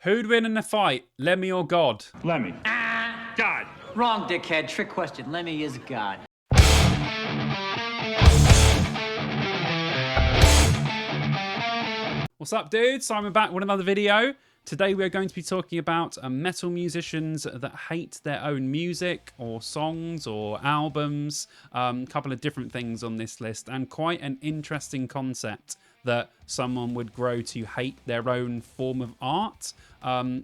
Who'd win in a fight, Lemmy or God? Lemmy. God. Wrong, dickhead. Trick question. Lemmy is God. What's up, dudes? Simon back with another video. Today we are going to be talking about metal musicians that hate their own music or songs or albums. A couple of different things on this list, and quite an interesting concept that someone would grow to hate their own form of art.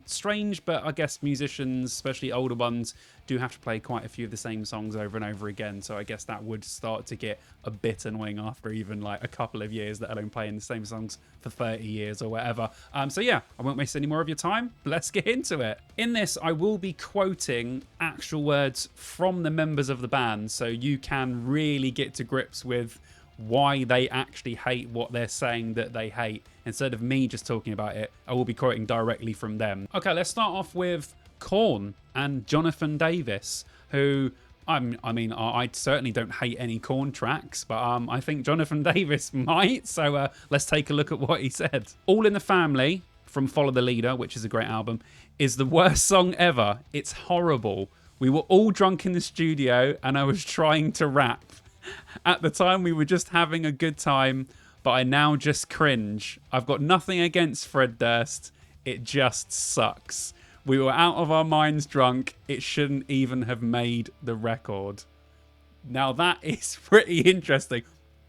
Strange, but I guess musicians, especially older ones, do have to play quite a few of the same songs over and over again. So I guess that would start to get a bit annoying after even like a couple of years, let alone playing the same songs for 30 years or whatever. So yeah, I won't waste any more of your time. Let's get into it. In this, I will be quoting actual words from the members of the band, so you can really get to grips with why they actually hate what they're saying that they hate. Instead of me just talking about it, I will be quoting directly from them. Okay, let's start off with Korn and Jonathan Davis, who I certainly don't hate any Korn tracks, but I think Jonathan Davis might. So let's take a look at what he said. All in the Family from Follow the Leader, which is a great album, is the worst song ever. It's horrible. We were all drunk in the studio and I was trying to rap. At the time, we were just having a good time, but I now just cringe. I've got nothing against Fred Durst. It just sucks. We were out of our minds drunk. It shouldn't even have made the record. Now, that is pretty interesting.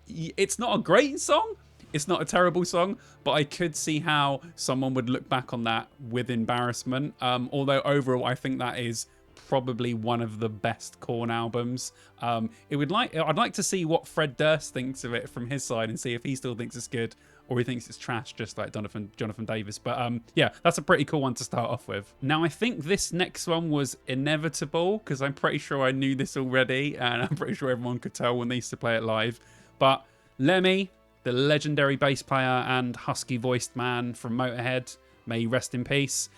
It's not a great song. It's not a terrible song, but I could see how someone would look back on that with embarrassment. Although overall, I think that is probably one of the best Korn albums. I'd like to see what Fred Durst thinks of it from his side and see if he still thinks it's good or he thinks it's trash, just like Jonathan Davis. But yeah, that's a pretty cool one to start off with. Now, I think this next one was inevitable because I'm pretty sure I knew this already, and I'm pretty sure everyone could tell when they used to play it live. But Lemmy, the legendary bass player and husky-voiced man from Motorhead, may he rest in peace,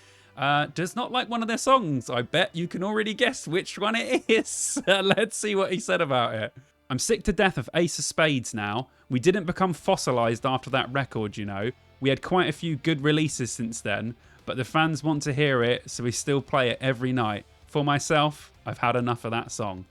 does not like one of their songs. I bet you can already guess which one it is. Let's see what he said about it. I'm sick to death of Ace of Spades now. We didn't become fossilized after that record, you know. We had quite a few good releases since then, but the fans want to hear it, so we still play it every night. For myself, I've had enough of that song.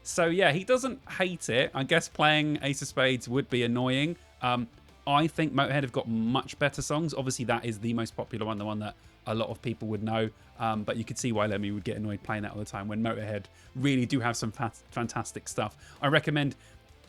So yeah, he doesn't hate it. I guess playing Ace of Spades would be annoying. I think Motorhead have got much better songs. Obviously, that is the most popular one, the one that a lot of people would know. But you could see why Lemmy would get annoyed playing that all the time when Motorhead really do have some fantastic stuff. I recommend,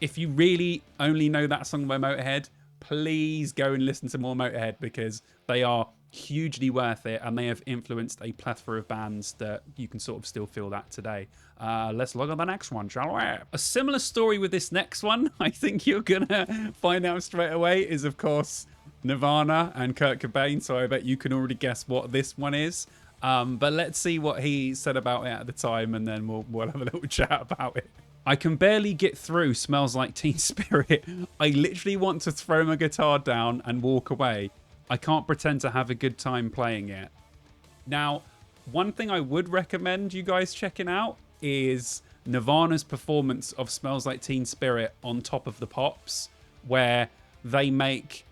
if you really only know that song by Motorhead, please go and listen to more Motorhead because they are hugely worth it and they have influenced a plethora of bands that you can sort of still feel that today. Let's log on the next one, shall we? A similar story with this next one, I think you're gonna find out straight away, is of course Nirvana and Kurt Cobain, so I bet you can already guess what this one is. But let's see what he said about it at the time, and then we'll have a little chat about it. I can barely get through Smells Like Teen Spirit. I literally want to throw my guitar down and walk away. I can't pretend to have a good time playing it. Now, one thing I would recommend you guys checking out is Nirvana's performance of Smells Like Teen Spirit on Top of the Pops, where they make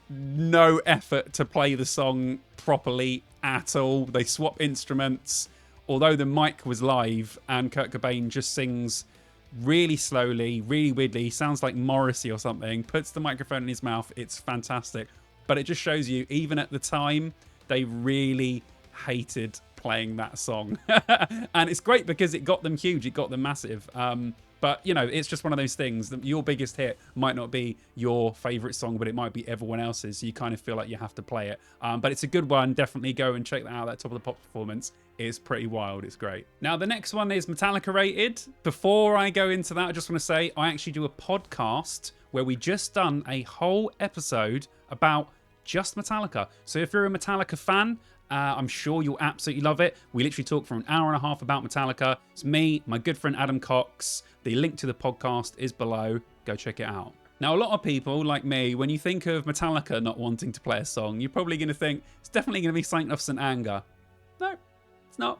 no effort to play the song properly at all. They swap instruments, although the mic was live, and Kurt Cobain just sings really slowly, really weirdly. He sounds like Morrissey or something, puts the microphone in his mouth. It's fantastic. But it just shows you, even at the time, they really hated playing that song. And it's great because it got them huge. It got them massive. But, you know, it's just one of those things. Your biggest hit might not be your favourite song, but it might be everyone else's. So you kind of feel like you have to play it. But it's a good one. Definitely go and check that out. That Top of the Pop performance is pretty wild. It's great. Now, the next one is Metallica rated. Before I go into that, I just want to say I actually do a podcast where we just done a whole episode about just Metallica. So if you're a Metallica fan, I'm sure you'll absolutely love it. We literally talk for an hour and a half about Metallica. It's me, my good friend Adam Cox. The link to the podcast is below. Go check it out. Now, a lot of people, like me, when you think of Metallica not wanting to play a song, you're probably going to think it's definitely going to be Saint of St. Anger. No, it's not.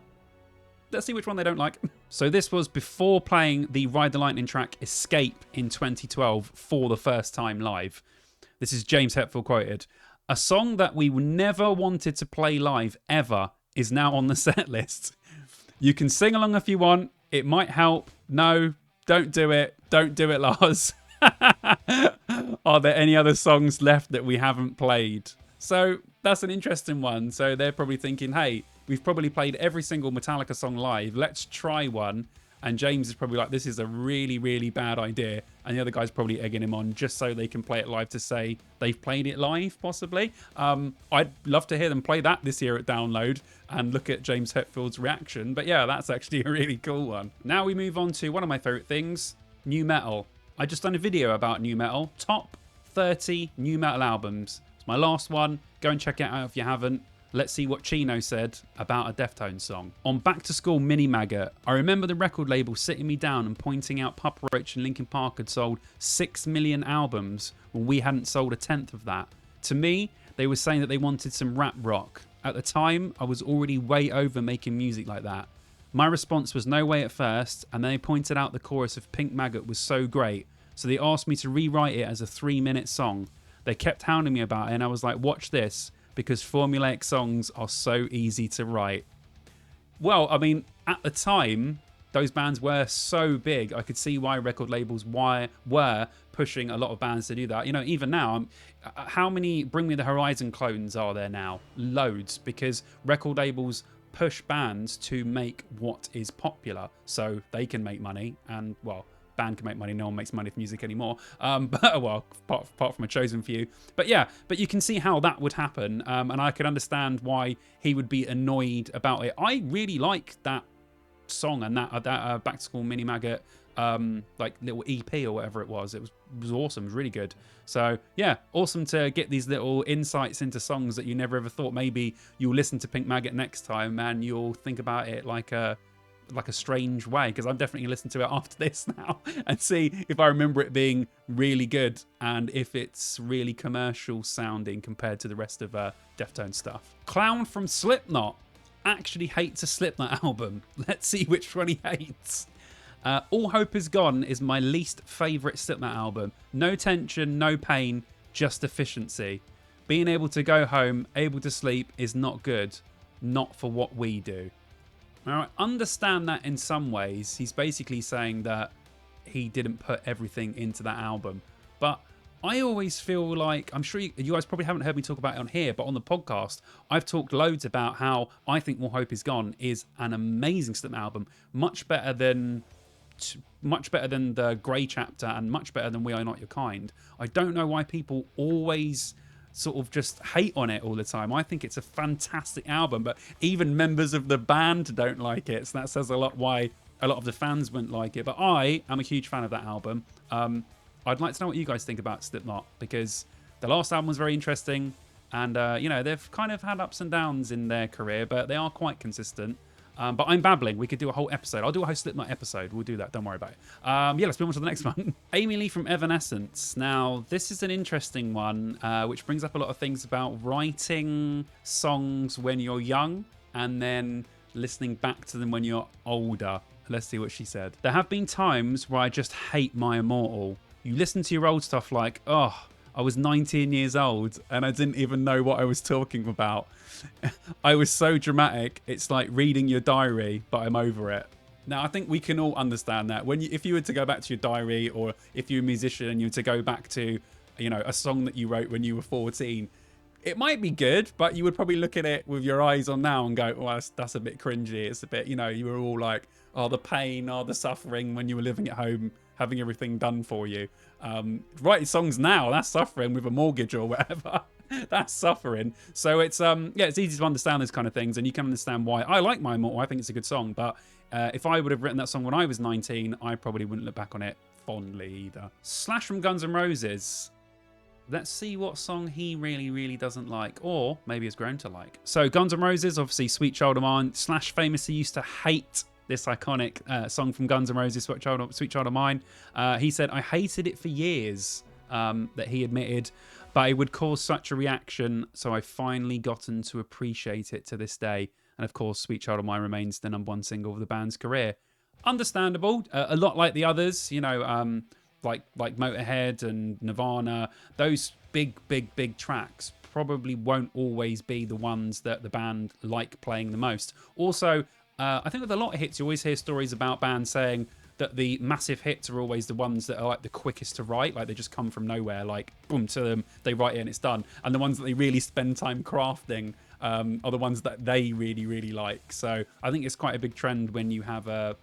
Let's see which one they don't like. So this was before playing the Ride the Lightning track Escape in 2012 for the first time live. This is James Hetfield quoted. A song that we never wanted to play live ever is now on the set list. You can sing along if you want. It might help. No, don't do it. Don't do it, Lars. Are there any other songs left that we haven't played? So that's an interesting one. So they're probably thinking, hey, we've probably played every single Metallica song live. Let's try one. And James is probably like, this is a really, really bad idea. And the other guy's probably egging him on just so they can play it live to say they've played it live, possibly. I'd love to hear them play that this year at Download and look at James Hetfield's reaction. But yeah, that's actually a really cool one. Now we move on to one of my favorite things, nu metal. I just done a video about nu metal, top 30 nu metal albums. It's my last one. Go and check it out if you haven't. Let's see what Chino said about a Deftones song. On Back to School Mini Maggot, I remember the record label sitting me down and pointing out Papa Roach and Linkin Park had sold 6 million albums when we hadn't sold a tenth of that. To me, they were saying that they wanted some rap rock. At the time, I was already way over making music like that. My response was no way at first, and then they pointed out the chorus of Pink Maggot was so great, so they asked me to rewrite it as a 3-minute song. They kept hounding me about it, and I was like, watch this, because formulaic songs are so easy to write. Well, I mean, at the time, those bands were so big, I could see why record labels were pushing a lot of bands to do that. You know, even now, how many Bring Me the Horizon clones are there now? Loads, because record labels push bands to make what is popular so they can make money, and, well, band can make money, no one makes money with music anymore, but well, apart from a chosen few. But yeah, but you can see how that would happen, and I can understand why he would be annoyed about it. I really like that song and that Back to School Mini Maggot like little EP or whatever it was. It was awesome. It was really good. So yeah, awesome to get these little insights into songs that you never ever thought. Maybe you'll listen to Pink Maggot next time and you'll think about it like a strange way, because I'm definitely gonna listen to it after this now and see if I remember it being really good and if it's really commercial sounding compared to the rest of Deftones stuff. Clown from Slipknot actually hates a Slipknot album. Let's see which one he hates. All Hope Is Gone is my least favourite Slipknot album. No tension, no pain, just efficiency. Being able to go home, able to sleep is not good. Not for what we do. Now, I understand that in some ways. He's basically saying that he didn't put everything into that album. But I always feel like, I'm sure you guys probably haven't heard me talk about it on here, but on the podcast, I've talked loads about how I think All Hope Is Gone is an amazing Slipknot album. Much better than the Grey Chapter and much better than We Are Not Your Kind. I don't know why people always sort of just hate on it all the time. I think it's a fantastic album, but even members of the band don't like it, so that says a lot why a lot of the fans wouldn't like it. But I am a huge fan of that album. I'd like to know what you guys think about Slipknot, because the last album was very interesting, and you know, they've kind of had ups and downs in their career, but they are quite consistent. But I'm babbling. We could do a whole episode. I'll do a whole Slipknot episode. We'll do that. Don't worry about it. Yeah, let's move on to the next one. Amy Lee from Evanescence. Now, this is an interesting one, which brings up a lot of things about writing songs when you're young and then listening back to them when you're older. Let's see what she said. There have been times where I just hate My Immortal. You listen to your old stuff like, oh, I was 19 years old and I didn't even know what I was talking about. I was so dramatic. It's like reading your diary, but I'm over it. Now, I think we can all understand that. If you were to go back to your diary, or if you're a musician and you were to go back to, you know, a song that you wrote when you were 14, it might be good, but you would probably look at it with your eyes on now and go, well, that's a bit cringy. It's a bit, you know, you were all like, oh, the pain, oh, the suffering when you were living at home, having everything done for you. Writing songs now, that's suffering with a mortgage or whatever. That's suffering. So it's yeah, it's easy to understand those kind of things, and you can understand why. I like My Immortal. I think it's a good song, but if I would have written that song when I was 19, I probably wouldn't look back on it fondly either. Slash from Guns N' Roses. Let's see what song he really, really doesn't like, or maybe has grown to like. So Guns N' Roses, obviously Sweet Child of Mine. Slash famously used to hate this iconic song from Guns N' Roses, Sweet Child of Mine. He said, I hated it for years, that he admitted, but it would cause such a reaction, so I've finally gotten to appreciate it to this day. And of course, Sweet Child of Mine remains the #1 single of the band's career. Understandable, a lot like the others, you know, like Motorhead and Nirvana. Those big tracks probably won't always be the ones that the band like playing the most. Also, I think with a lot of hits, you always hear stories about bands saying that the massive hits are always the ones that are like the quickest to write, like they just come from nowhere, like boom to them, they write it and it's done. And the ones that they really spend time crafting are the ones that they really, really like. So I think it's quite a big trend when you have a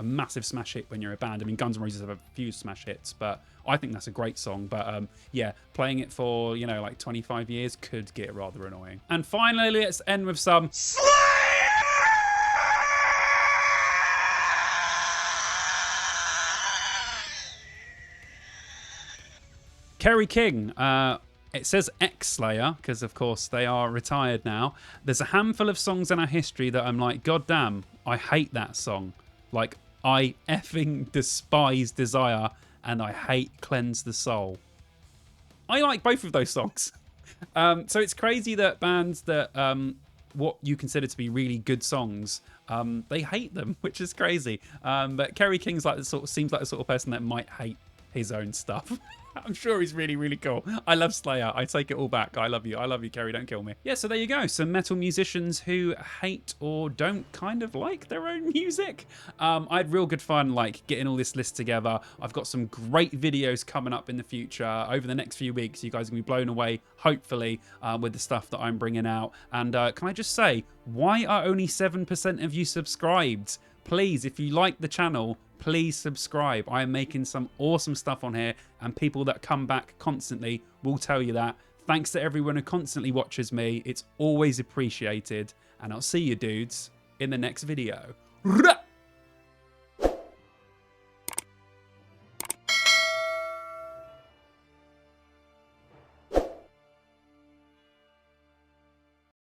massive smash hit when you're a band. I mean, Guns N' Roses have a few smash hits, but I think that's a great song. But yeah, playing it for, you know, like 25 years could get rather annoying. And finally, let's end with some Kerry King. It says ex-Slayer, because of course they are retired now. There's a handful of songs in our history that I'm like, God damn, I hate that song. Like, I effing despise Desire, and I hate Cleanse the Soul. I like both of those songs. So it's crazy that bands that what you consider to be really good songs, they hate them, which is crazy. But Kerry King's like seems like the sort of person that might hate his own stuff. I'm sure he's really, really cool. I love Slayer. I take it all back. I love you. I love you, Kerry. Don't kill me. Yeah, so there you go. Some metal musicians who hate or don't kind of like their own music. I had real good fun, like, getting all this list together. I've got some great videos coming up in the future over the next few weeks. You guys are going to be blown away, hopefully, with the stuff that I'm bringing out. And can I just say, why are only 7% of you subscribed? Please, if you like the channel, please subscribe. I am making some awesome stuff on here, and people that come back constantly will tell you that. Thanks to everyone who constantly watches me. It's always appreciated. And I'll see you dudes in the next video.